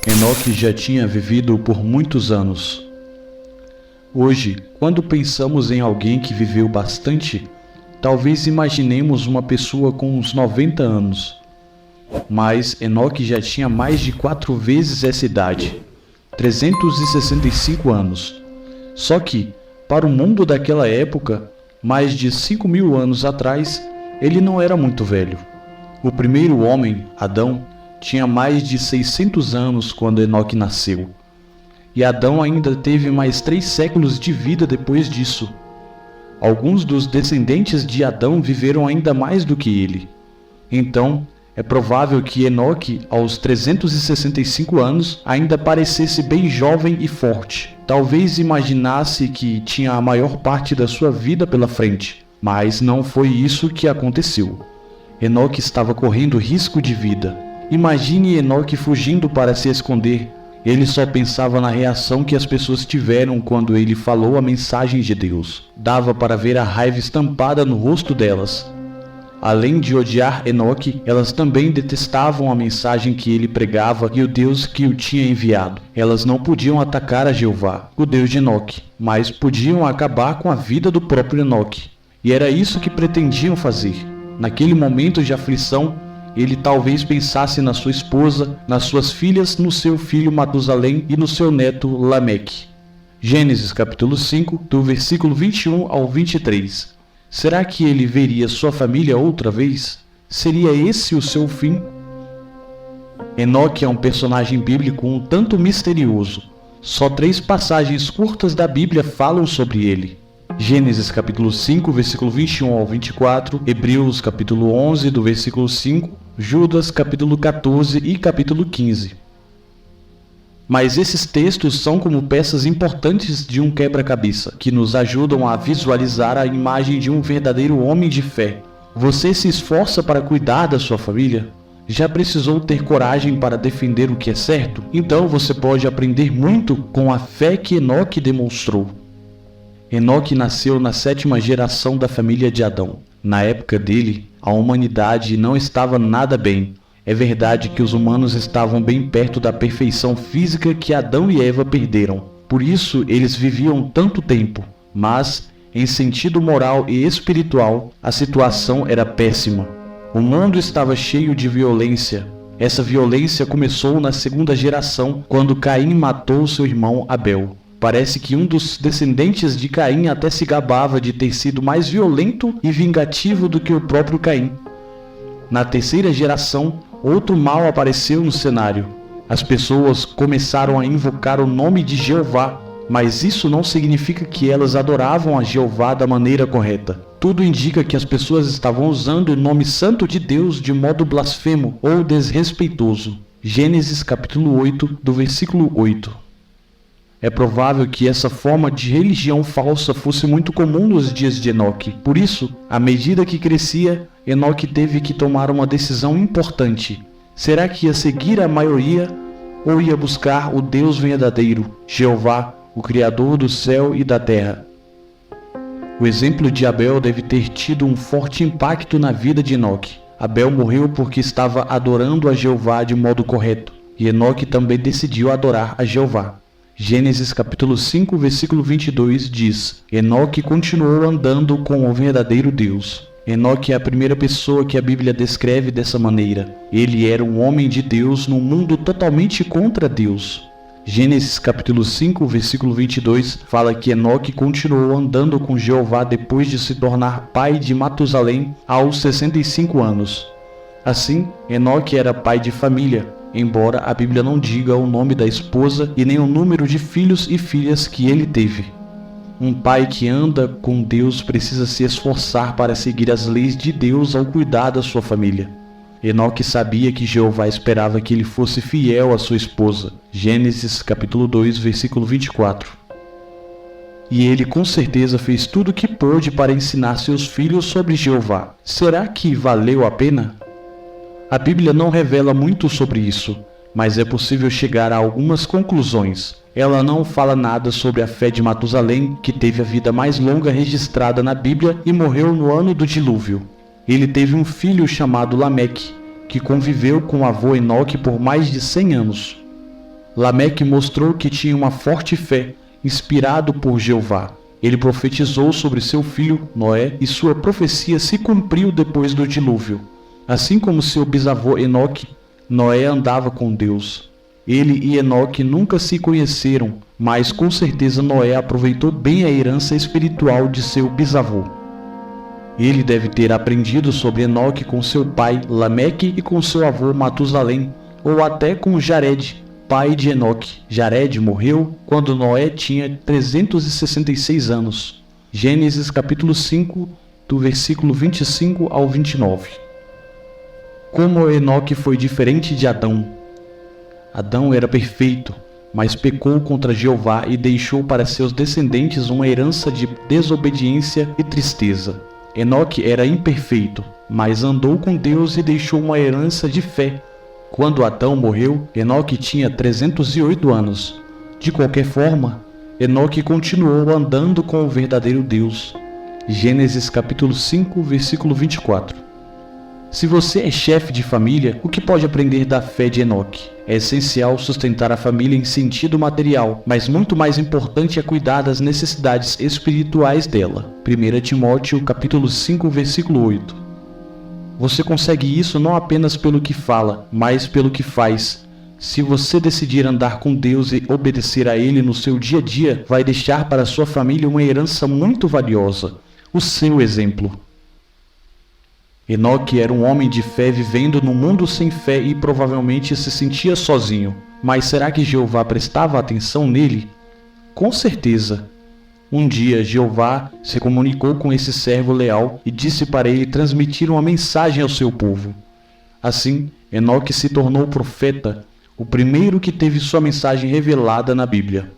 Enoque já tinha vivido por muitos anos. Hoje, quando pensamos em alguém que viveu bastante, talvez imaginemos uma pessoa com uns 90 anos. Mas Enoque já tinha mais de 4 vezes essa idade, 365 anos. Só que, para o mundo daquela época, mais de 5.000 anos atrás, ele não era muito velho. O primeiro homem, Adão, tinha mais de 600 anos quando Enoque nasceu. E Adão ainda teve mais 3 séculos de vida depois disso. Alguns dos descendentes de Adão viveram ainda mais do que ele. Então, é provável que Enoque, aos 365 anos, ainda parecesse bem jovem e forte. Talvez imaginasse que tinha a maior parte da sua vida pela frente, mas não foi isso que aconteceu. Enoque estava correndo risco de vida. Imagine Enoque fugindo para se esconder. Ele só pensava na reação que as pessoas tiveram quando ele falou a mensagem de Deus. Dava para ver a raiva estampada no rosto delas. Além de odiar Enoque, elas também detestavam a mensagem que ele pregava e o Deus que o tinha enviado. Elas não podiam atacar a Jeová, o Deus de Enoque, mas podiam acabar com a vida do próprio Enoque. E era isso que pretendiam fazer. Naquele momento de aflição, ele talvez pensasse na sua esposa, nas suas filhas, no seu filho Matusalém e no seu neto Lameque. Gênesis capítulo 5, do versículo 21 ao 23. Será que ele veria sua família outra vez? Seria esse o seu fim? Enoque é um personagem bíblico um tanto misterioso. Só 3 passagens curtas da Bíblia falam sobre ele. Gênesis capítulo 5, versículo 21 ao 24, Hebreus capítulo 11, do versículo 5, Judas capítulo 14 e capítulo 15. Mas esses textos são como peças importantes de um quebra-cabeça, que nos ajudam a visualizar a imagem de um verdadeiro homem de fé. Você se esforça para cuidar da sua família? Já precisou ter coragem para defender o que é certo? Então você pode aprender muito com a fé que Enoque demonstrou. Enoque nasceu na 7ª geração da família de Adão. Na época dele, a humanidade não estava nada bem. É verdade que os humanos estavam bem perto da perfeição física que Adão e Eva perderam. Por isso, eles viviam tanto tempo. Mas, em sentido moral e espiritual, a situação era péssima. O mundo estava cheio de violência. Essa violência começou na 2ª geração, quando Caim matou seu irmão Abel. Parece que um dos descendentes de Caim até se gabava de ter sido mais violento e vingativo do que o próprio Caim. Na 3ª geração, outro mal apareceu no cenário. As pessoas começaram a invocar o nome de Jeová, mas isso não significa que elas adoravam a Jeová da maneira correta. Tudo indica que as pessoas estavam usando o nome santo de Deus de modo blasfemo ou desrespeitoso. Gênesis capítulo 8, do versículo 8. É provável que essa forma de religião falsa fosse muito comum nos dias de Enoque. Por isso, à medida que crescia, Enoque teve que tomar uma decisão importante. Será que ia seguir a maioria ou ia buscar o Deus verdadeiro, Jeová, o Criador do céu e da terra? O exemplo de Abel deve ter tido um forte impacto na vida de Enoque. Abel morreu porque estava adorando a Jeová de modo correto, e Enoque também decidiu adorar a Jeová. Gênesis capítulo 5, versículo 22 diz: Enoque continuou andando com o verdadeiro Deus. Enoque é a primeira pessoa que a Bíblia descreve dessa maneira. Ele era um homem de Deus num mundo totalmente contra Deus. Gênesis capítulo 5, versículo 22 fala que Enoque continuou andando com Jeová depois de se tornar pai de Matusalém aos 65 anos. Assim, Enoque era pai de família, embora a Bíblia não diga o nome da esposa e nem o número de filhos e filhas que ele teve. Um pai que anda com Deus precisa se esforçar para seguir as leis de Deus ao cuidar da sua família. Enoque sabia que Jeová esperava que ele fosse fiel à sua esposa. Gênesis capítulo 2, versículo 24. E ele com certeza fez tudo o que pôde para ensinar seus filhos sobre Jeová. Será que valeu a pena? A Bíblia não revela muito sobre isso, mas é possível chegar a algumas conclusões. Ela não fala nada sobre a fé de Matusalém, que teve a vida mais longa registrada na Bíblia e morreu no ano do dilúvio. Ele teve um filho chamado Lameque, que conviveu com o avô Enoque por mais de 100 anos. Lameque mostrou que tinha uma forte fé, inspirado por Jeová. Ele profetizou sobre seu filho, Noé, e sua profecia se cumpriu depois do dilúvio. Assim como seu bisavô Enoque, Noé andava com Deus. Ele e Enoque nunca se conheceram, mas com certeza Noé aproveitou bem a herança espiritual de seu bisavô. Ele deve ter aprendido sobre Enoque com seu pai Lameque e com seu avô Matusalém, ou até com Jared, pai de Enoque. Jared morreu quando Noé tinha 366 anos. Gênesis capítulo 5, do versículo 25 ao 29. Como Enoque foi diferente de Adão. Adão era perfeito, mas pecou contra Jeová e deixou para seus descendentes uma herança de desobediência e tristeza. Enoque era imperfeito, mas andou com Deus e deixou uma herança de fé. Quando Adão morreu, Enoque tinha 308 anos. De qualquer forma, Enoque continuou andando com o verdadeiro Deus. Gênesis capítulo 5, versículo 24. Se você é chefe de família, o que pode aprender da fé de Enoque? É essencial sustentar a família em sentido material, mas muito mais importante é cuidar das necessidades espirituais dela. 1 Timóteo capítulo 5, versículo 8. Você consegue isso não apenas pelo que fala, mas pelo que faz. Se você decidir andar com Deus e obedecer a Ele no seu dia a dia, vai deixar para sua família uma herança muito valiosa, o seu exemplo. Enoque era um homem de fé vivendo num mundo sem fé e provavelmente se sentia sozinho. Mas será que Jeová prestava atenção nele? Com certeza. Um dia, Jeová se comunicou com esse servo leal e disse para ele transmitir uma mensagem ao seu povo. Assim, Enoque se tornou profeta, o primeiro que teve sua mensagem revelada na Bíblia.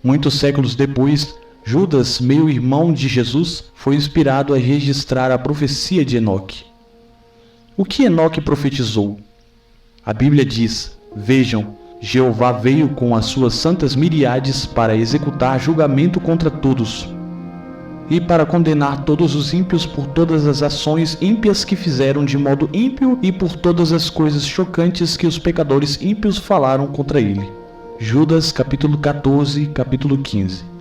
Muitos séculos depois, Judas, meio-irmão de Jesus, foi inspirado a registrar a profecia de Enoque. O que Enoque profetizou? A Bíblia diz: Vejam, Jeová veio com as suas santas miríades para executar julgamento contra todos, e para condenar todos os ímpios por todas as ações ímpias que fizeram de modo ímpio e por todas as coisas chocantes que os pecadores ímpios falaram contra ele. Judas capítulo 14, capítulo 15.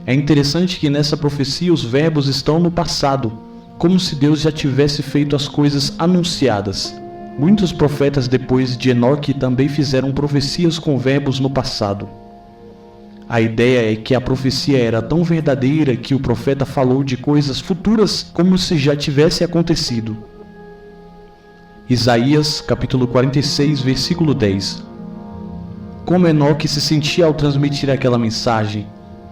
É interessante que nessa profecia os verbos estão no passado, como se Deus já tivesse feito as coisas anunciadas. Muitos profetas depois de Enoque também fizeram profecias com verbos no passado. A ideia é que a profecia era tão verdadeira que o profeta falou de coisas futuras como se já tivesse acontecido. Isaías capítulo 46, versículo 10. Como Enoque se sentia ao transmitir aquela mensagem,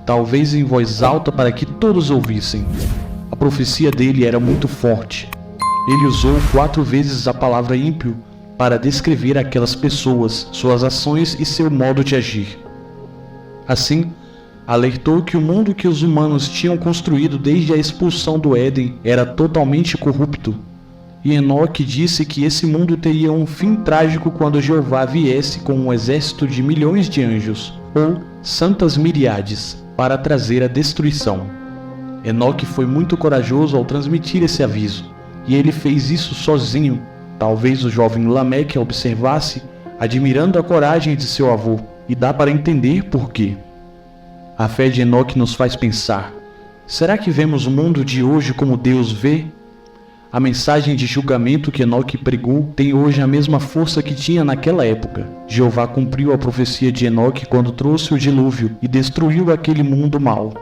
talvez em voz alta para que todos ouvissem. A profecia dele era muito forte. Ele usou 4 vezes a palavra ímpio para descrever aquelas pessoas, suas ações e seu modo de agir. Assim, alertou que o mundo que os humanos tinham construído desde a expulsão do Éden era totalmente corrupto. E Enoque disse que esse mundo teria um fim trágico quando Jeová viesse com um exército de milhões de anjos, ou santas miríades, para trazer a destruição. Enoque foi muito corajoso ao transmitir esse aviso, e ele fez isso sozinho. Talvez o jovem Lameque observasse, admirando a coragem de seu avô, e dá para entender por quê. A fé de Enoque nos faz pensar: será que vemos o mundo de hoje como Deus vê? A mensagem de julgamento que Enoque pregou tem hoje a mesma força que tinha naquela época. Jeová cumpriu a profecia de Enoque quando trouxe o dilúvio e destruiu aquele mundo mau.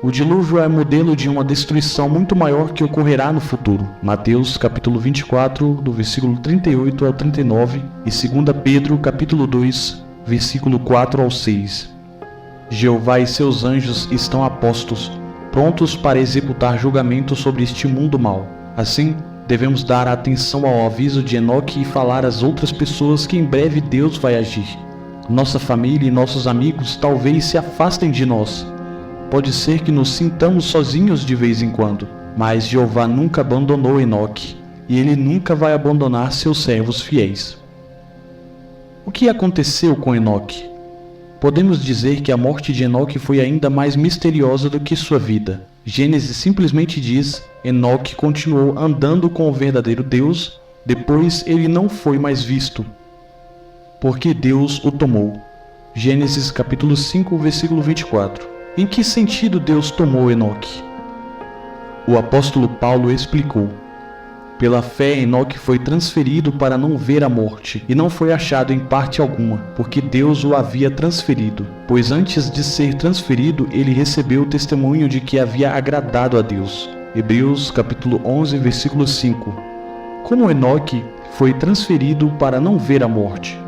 O dilúvio é modelo de uma destruição muito maior que ocorrerá no futuro. Mateus capítulo 24, do versículo 38 ao 39 e 2 Pedro capítulo 2, versículo 4 ao 6. Jeová e seus anjos estão a postos, prontos para executar julgamento sobre este mundo mau. Assim, devemos dar atenção ao aviso de Enoque e falar às outras pessoas que em breve Deus vai agir. Nossa família e nossos amigos talvez se afastem de nós. Pode ser que nos sintamos sozinhos de vez em quando, mas Jeová nunca abandonou Enoque, e ele nunca vai abandonar seus servos fiéis. O que aconteceu com Enoque? Podemos dizer que a morte de Enoque foi ainda mais misteriosa do que sua vida. Gênesis simplesmente diz: Enoque continuou andando com o verdadeiro Deus, depois ele não foi mais visto. porque Deus o tomou. Gênesis capítulo 5, versículo 24. Em que sentido Deus tomou Enoque? O apóstolo Paulo explicou: pela fé, Enoque foi transferido para não ver a morte, e não foi achado em parte alguma, porque Deus o havia transferido, pois antes de ser transferido, ele recebeu o testemunho de que havia agradado a Deus. Hebreus capítulo 11, versículo 5. Como Enoque foi transferido para não ver a morte?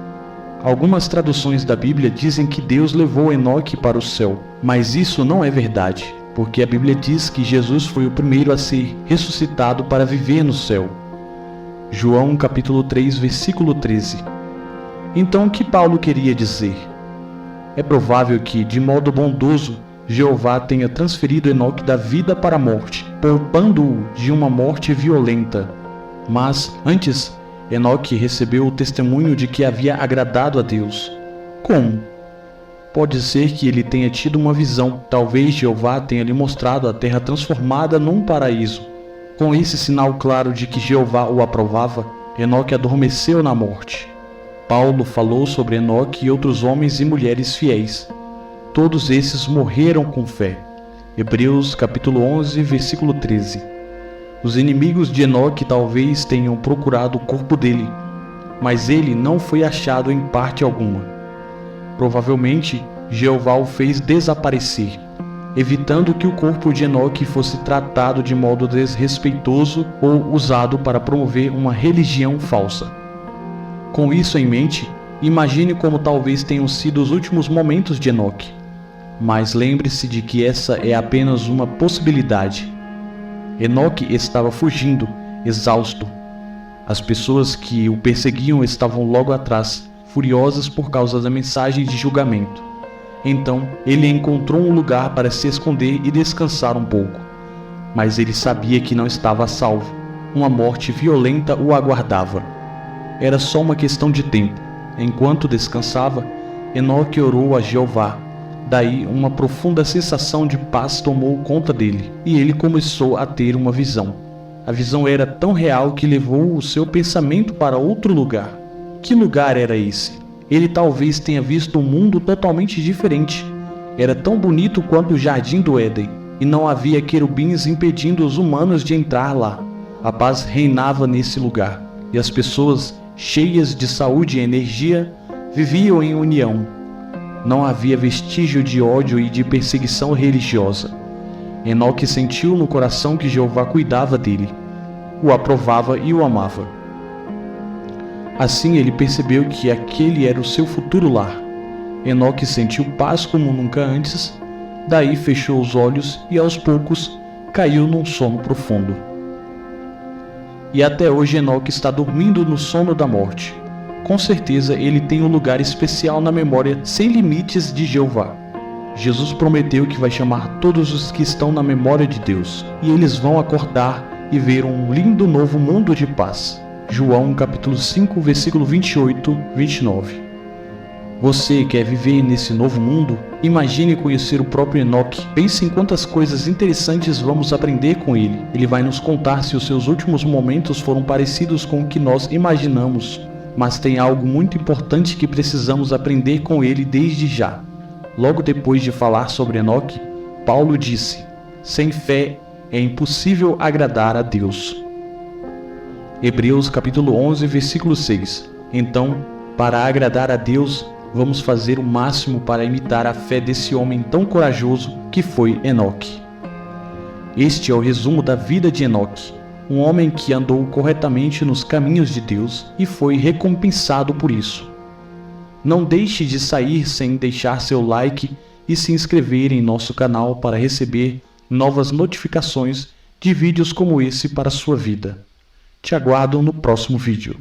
Algumas traduções da Bíblia dizem que Deus levou Enoque para o céu, mas isso não é verdade, porque a Bíblia diz que Jesus foi o primeiro a ser ressuscitado para viver no céu. João capítulo 3, versículo 13. Então o que Paulo queria dizer? É provável que, de modo bondoso, Jeová tenha transferido Enoque da vida para a morte, poupando-o de uma morte violenta. Mas, antes, Enoque recebeu o testemunho de que havia agradado a Deus. Como? Pode ser que ele tenha tido uma visão. Talvez Jeová tenha lhe mostrado a terra transformada num paraíso. Com esse sinal claro de que Jeová o aprovava, Enoque adormeceu na morte. Paulo falou sobre Enoque e outros homens e mulheres fiéis. Todos esses morreram com fé. Hebreus capítulo 11, versículo 13. Os inimigos de Enoque talvez tenham procurado o corpo dele, mas ele não foi achado em parte alguma. Provavelmente, Jeová o fez desaparecer, evitando que o corpo de Enoque fosse tratado de modo desrespeitoso ou usado para promover uma religião falsa. Com isso em mente, imagine como talvez tenham sido os últimos momentos de Enoque. Mas lembre-se de que essa é apenas uma possibilidade. Enoque estava fugindo, exausto. As pessoas que o perseguiam estavam logo atrás, furiosas por causa da mensagem de julgamento. Então, ele encontrou um lugar para se esconder e descansar um pouco. Mas ele sabia que não estava a salvo. Uma morte violenta o aguardava. Era só uma questão de tempo. Enquanto descansava, Enoque orou a Jeová. Daí, uma profunda sensação de paz tomou conta dele, e ele começou a ter uma visão. A visão era tão real que levou o seu pensamento para outro lugar. Que lugar era esse? Ele talvez tenha visto um mundo totalmente diferente. Era tão bonito quanto o jardim do Éden, e não havia querubins impedindo os humanos de entrar lá. A paz reinava nesse lugar, e as pessoas, cheias de saúde e energia, viviam em união. Não havia vestígio de ódio e de perseguição religiosa. Enoque sentiu no coração que Jeová cuidava dele, o aprovava e o amava. Assim ele percebeu que aquele era o seu futuro lar. Enoque sentiu paz como nunca antes, daí fechou os olhos e aos poucos caiu num sono profundo. E até hoje Enoque está dormindo no sono da morte. Com certeza ele tem um lugar especial na memória sem limites de Jeová. Jesus prometeu que vai chamar todos os que estão na memória de Deus, e eles vão acordar e ver um lindo novo mundo de paz. João capítulo 5, versículo 28, 29. Você quer viver nesse novo mundo? Imagine conhecer o próprio Enoque. Pense em quantas coisas interessantes vamos aprender com ele. Ele vai nos contar se os seus últimos momentos foram parecidos com o que nós imaginamos. Mas tem algo muito importante que precisamos aprender com ele desde já. Logo depois de falar sobre Enoque, Paulo disse: sem fé é impossível agradar a Deus. Hebreus capítulo 11, versículo 6. Então, para agradar a Deus, vamos fazer o máximo para imitar a fé desse homem tão corajoso que foi Enoque. Este é o resumo da vida de Enoque, um homem que andou corretamente nos caminhos de Deus e foi recompensado por isso. Não deixe de sair sem deixar seu like e se inscrever em nosso canal para receber novas notificações de vídeos como esse para a sua vida. Te aguardo no próximo vídeo.